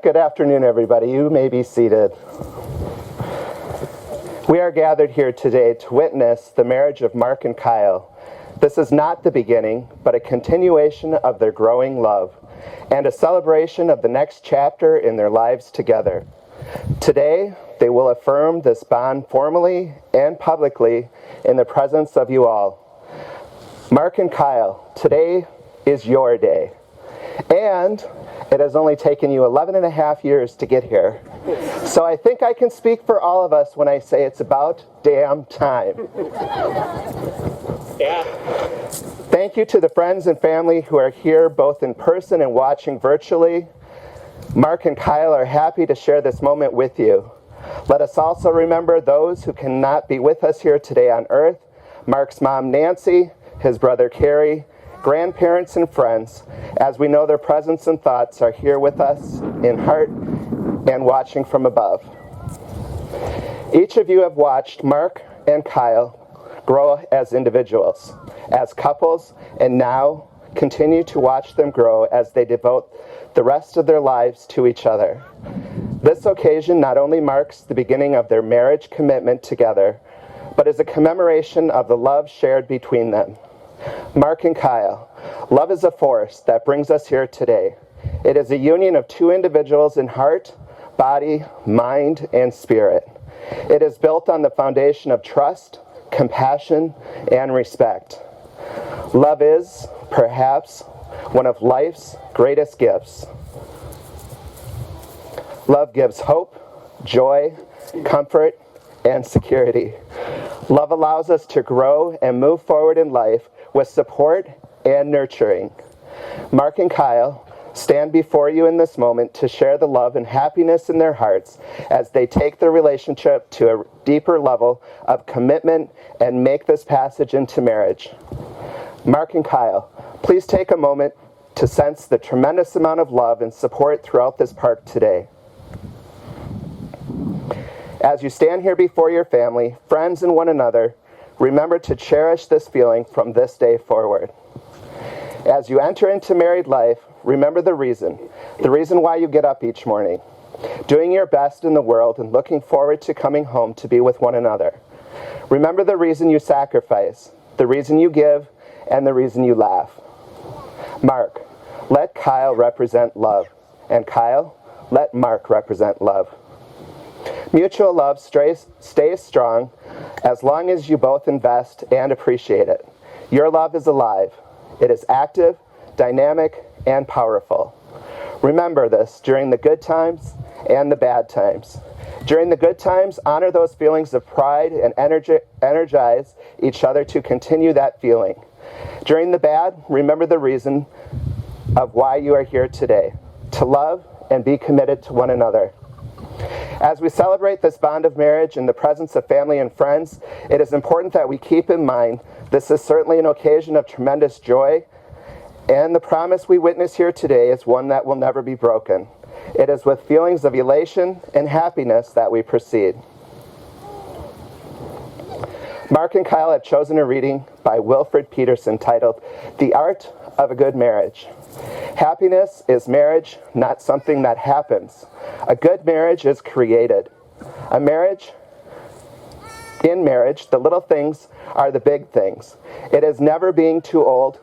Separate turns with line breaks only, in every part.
Good afternoon, everybody. You may be seated. We are gathered here today to witness the marriage of Mark and Kyle. This is not the beginning, but a continuation of their growing love and a celebration of the next chapter in their lives together. Today, they will affirm this bond formally and publicly in the presence of you all. Mark and Kyle, today is your day. And it has only taken you 11 and a half years to get here. So I think I can speak for all of us when I say it's about damn time.
Yeah.
Thank you to the friends and family who are here both in person and watching virtually. Mark and Kyle are happy to share this moment with you. Let us also remember those who cannot be with us here today on earth. Mark's mom, Nancy, his brother, Carrie, grandparents and friends, as we know their presence and thoughts are here with us in heart and watching from above. Each of you have watched Mark and Kyle grow as individuals, as couples, and now continue to watch them grow as they devote the rest of their lives to each other. This occasion not only marks the beginning of their marriage commitment together, but is a commemoration of the love shared between them. Mark and Kyle, love is a force that brings us here today. It is a union of two individuals in heart, body, mind, and spirit. It is built on the foundation of trust, compassion, and respect. Love is, perhaps, one of life's greatest gifts. Love gives hope, joy, comfort, and security. Love allows us to grow and move forward in life with support and nurturing. Mark and Kyle stand before you in this moment to share the love and happiness in their hearts as they take their relationship to a deeper level of commitment and make this passage into marriage. Mark and Kyle, please take a moment to sense the tremendous amount of love and support throughout this park today. As you stand here before your family, friends, and one another, remember to cherish this feeling from this day forward. As you enter into married life, remember the reason why you get up each morning, doing your best in the world and looking forward to coming home to be with one another. Remember the reason you sacrifice, the reason you give, and the reason you laugh. Mark, let Kyle represent love, and Kyle, let Mark represent love. Mutual love stays strong as long as you both invest and appreciate it. Your love is alive. It is active, dynamic, and powerful. Remember this during the good times and the bad times. During the good times, honor those feelings of pride and energize each other to continue that feeling. During the bad, remember the reason of why you are here today, to love and be committed to one another. As we celebrate this bond of marriage in the presence of family and friends, it is important that we keep in mind this is certainly an occasion of tremendous joy, and the promise we witness here today is one that will never be broken. It is with feelings of elation and happiness that we proceed. Mark and Kyle have chosen a reading by Wilfred Peterson titled, "The Art of a Good Marriage." Happiness is marriage, not something that happens. A good marriage is created. In marriage, the little things are the big things. It is never being too old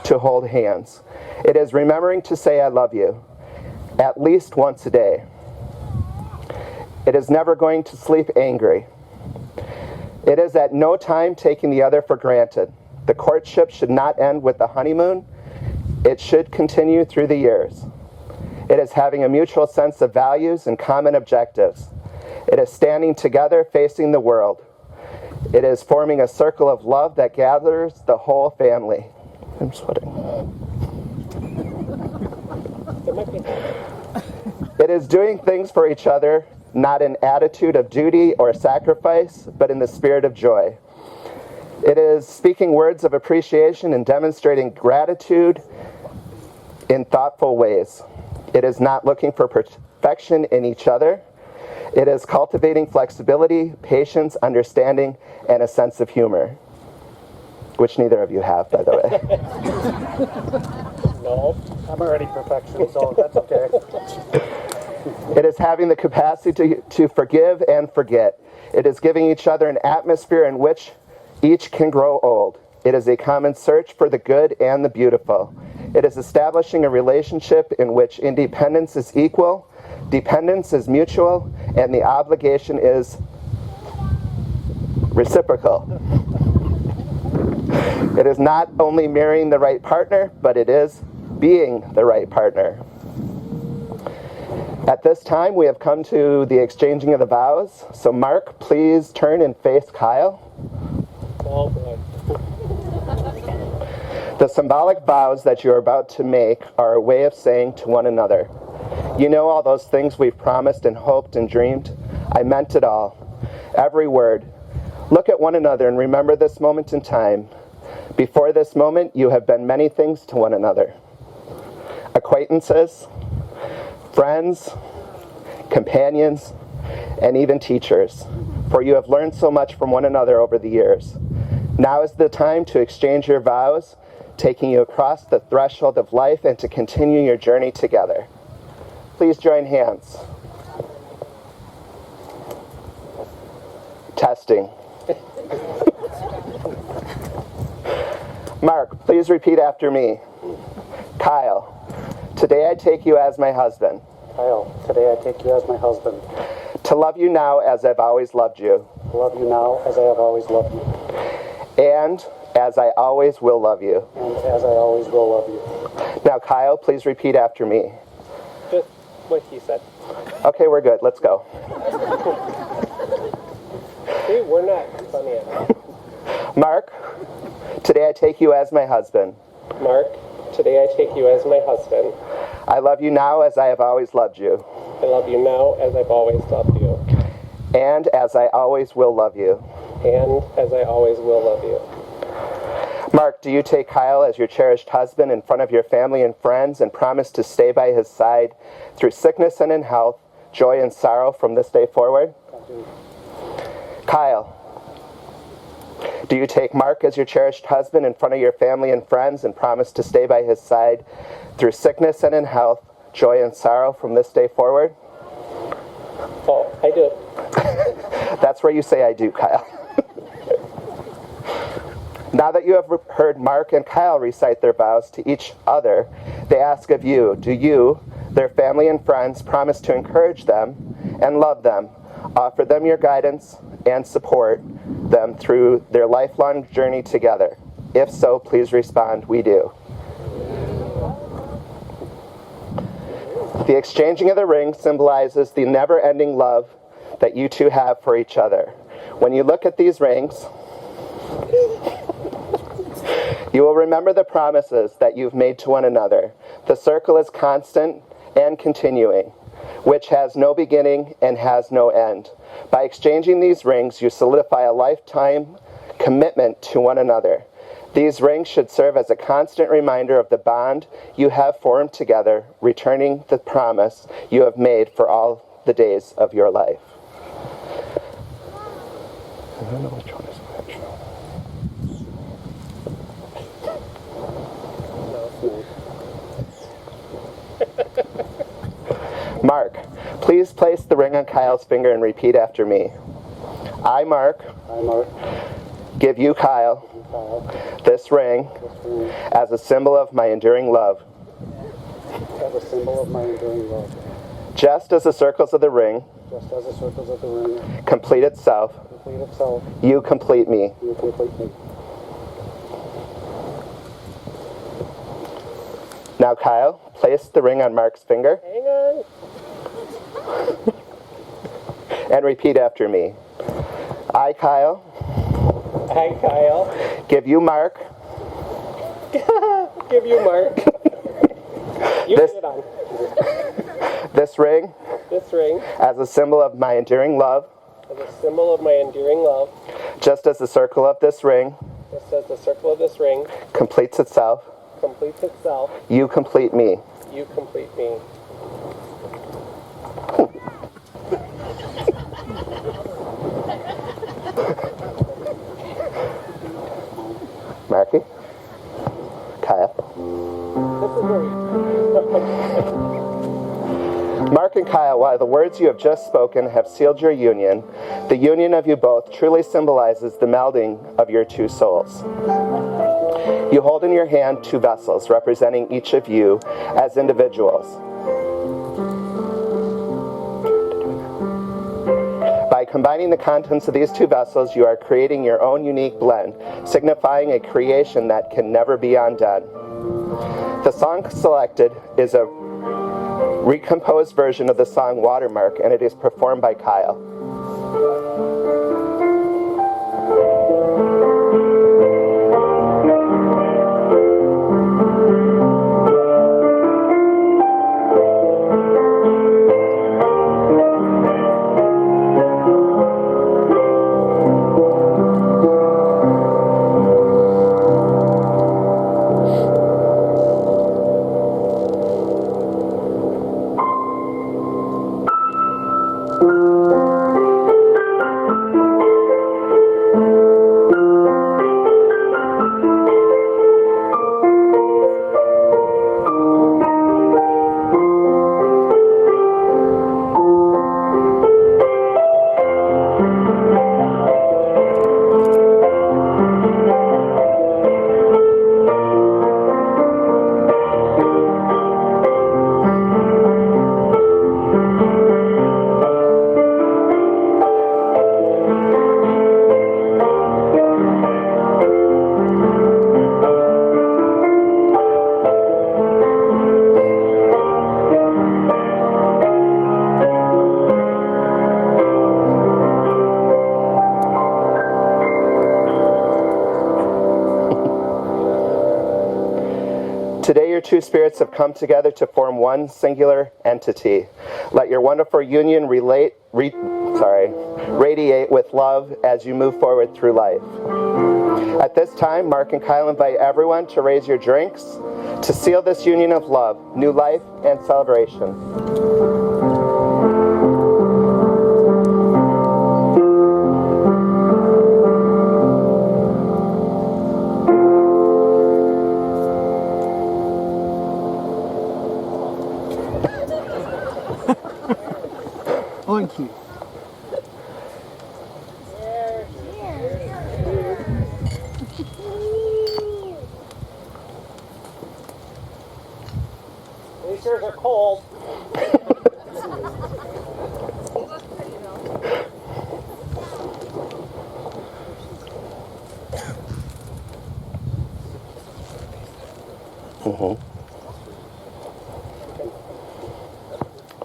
to hold hands. It is remembering to say I love you, at least once a day. It is never going to sleep angry. It is at no time taking the other for granted. The courtship should not end with the honeymoon. It should continue through the years. It is having a mutual sense of values and common objectives. It is standing together facing the world. It is forming a circle of love that gathers the whole family. I'm sweating. It is doing things for each other, not in attitude of duty or sacrifice, but in the spirit of joy. It is speaking words of appreciation and demonstrating gratitude in thoughtful ways. It is not looking for perfection in each other. It is cultivating flexibility, patience, understanding, and a sense of humor, which neither of you have, by the way.
No, I'm already perfection, so that's okay.
It is having the capacity to forgive and forget. It is giving each other an atmosphere in which each can grow old. It is a common search for the good and the beautiful. It is establishing a relationship in which independence is equal, dependence is mutual, and the obligation is reciprocal. It is not only marrying the right partner, but it is being the right partner. At this time, we have come to the exchanging of the vows. So Mark, please turn and face Kyle.
Oh boy.
The symbolic vows that you are about to make are a way of saying to one another, you know all those things we've promised and hoped and dreamed? I meant it all. Every word. Look at one another and remember this moment in time. Before this moment, you have been many things to one another. Acquaintances, friends, companions, and even teachers. For you have learned so much from one another over the years. Now is the time to exchange your vows, taking you across the threshold of life and to continue your journey together. Please join hands. Testing. Mark, please repeat after me. Kyle, today I take you as my husband.
Kyle, today I take you as my husband.
To love you now as I've always loved you.
To love you now as I have always loved you.
And as I always will love you.
And as I always will love you.
Now, Kyle, please repeat after me.
Just what he said.
Okay, we're good. Let's go.
See, we're not funny enough.
Mark, today I take you as my husband.
Mark, today I take you as my husband.
I love you now as I have always loved you.
I love you now as I've always loved you.
And as I always will love you.
And as I always will love you.
Mark, do you take Kyle as your cherished husband in front of your family and friends and promise to stay by his side through sickness and in health, joy and sorrow from this day forward? Kyle, do you take Mark as your cherished husband in front of your family and friends and promise to stay by his side through sickness and in health, joy and sorrow from this day forward?
Oh, I do.
That's where you say I do, Kyle. Now that you have heard Mark and Kyle recite their vows to each other, they ask of you, do you, their family and friends, promise to encourage them and love them, offer them your guidance, and support them through their lifelong journey together? If so, please respond, we do. The exchanging of the ring symbolizes the never-ending love that you two have for each other. When you look at these rings, you will remember the promises that you've made to one another. The circle is constant and continuing, which has no beginning and has no end. By exchanging these rings, you solidify a lifetime commitment to one another. These rings should serve as a constant reminder of the bond you have formed together, returning the promise you have made for all the days of your life. I don't know which one is which. Mark, please place the ring on Kyle's finger and repeat after me. I, Mark, give you, Kyle, this ring as a symbol of my enduring love.
As a symbol of my enduring love.
Just as the circles of the ring complete itself, you complete me.
You complete me.
Now, Kyle, place the ring on Mark's finger.
Hang on.
And repeat after me. I, Kyle, give you, Mark.
Give you, Mark. You
This-
put it on.
This ring
This ring
as a symbol of my enduring love,
as a symbol of my enduring love,
just as the circle of this ring
just as the circle of this ring
completes itself,
completes itself,
you complete me.
you complete me.
Marky? Kyle?
This is where we...
Mark and Kyle by the words you have just spoken have sealed your union, the union of you both truly symbolizes the melding of your two souls. You hold in your hand two vessels representing each of you as individuals. By combining the contents of these two vessels, you are creating your own unique blend, signifying a creation that can never be undone. The song selected is a recomposed version of the song Watermark, and it is performed by Kyle. Today your two spirits have come together to form one singular entity. Let your wonderful union radiate with love as you move forward through life. At this time, Mark and Kyle invite everyone to raise your drinks to seal this union of love, new life, and celebration.
Thank you.
These yours are cold.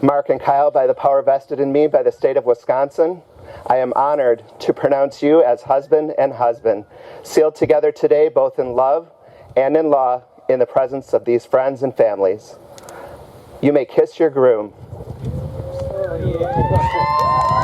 Mark and Kyle, by the power vested in me by the state of Wisconsin, I am honored to pronounce you as husband and husband, sealed together today both in love and in law in the presence of these friends and families. You may kiss your groom.
Oh, yeah.